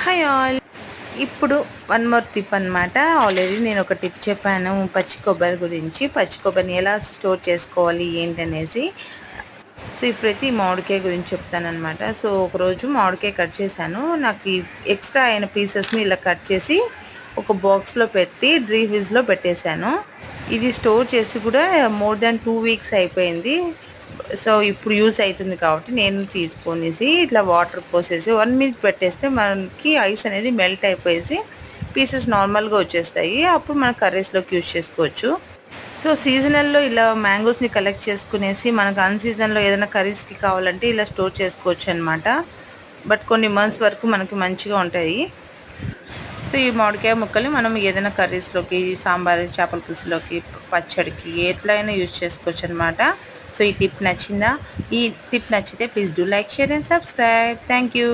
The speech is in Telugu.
Hi all. ఇప్పుడు వన్ మోర్ టిప్ అనమాట. ఆల్రెడీ నేను ఒక టిప్ చెప్పాను పచ్చి కొబ్బరి గురించి. పచ్చి కొబ్బరిని ఎలా స్టోర్ చేసుకోవాలి ఏంటనేసి. సో ఇప్పుడైతే ఈ మామిడికాయ గురించి చెప్తానమాట. సో ఒకరోజు మామిడికాయ కట్ చేశాను. నాకు ఈ ఎక్స్ట్రా అయిన పీసెస్ని ఇలా కట్ చేసి ఒక బాక్స్లో పెట్టి ఫ్రిడ్జ్లో పెట్టేశాను. ఇది స్టోర్ చేసి కూడా మోర్ దాన్ 2 వీక్స్ అయిపోయింది. సో ఇప్పుడు యూస్ అవుతుంది కాబట్టి నేను తీసుకొనేసి ఇట్లా వాటర్ పోసేసి 1 మినిట్ పెట్టేస్తే మనకి ఐస్ అనేది మెల్ట్ అయిపోయేసి పీసెస్ నార్మల్గా వచ్చేస్తాయి. అప్పుడు మన కర్రీస్లోకి యూజ్ చేసుకోవచ్చు. సో సీజనల్లో ఇలా మ్యాంగోస్ని కలెక్ట్ చేసుకునేసి మనకు అన్సీజన్లో ఏదైనా కర్రీస్కి కావాలంటే ఇలా స్టోర్ చేసుకోవచ్చు అనమాట. బట్ కొన్ని మంత్స్ వరకు మనకి మంచిగా ఉంటాయి. సో ఈ మామిడికాయ ముక్కలు మనం ఏదైనా కర్రీస్లోకి, సాంబార్, చేపల పులుసులోకి, పచ్చడికి ఎట్లయినా యూజ్ చేసుకోవచ్చు అనమాట. సో ఈ టిప్ నచ్చిందా? ఈ టిప్ నచ్చితే please do like, share and subscribe. Thank you.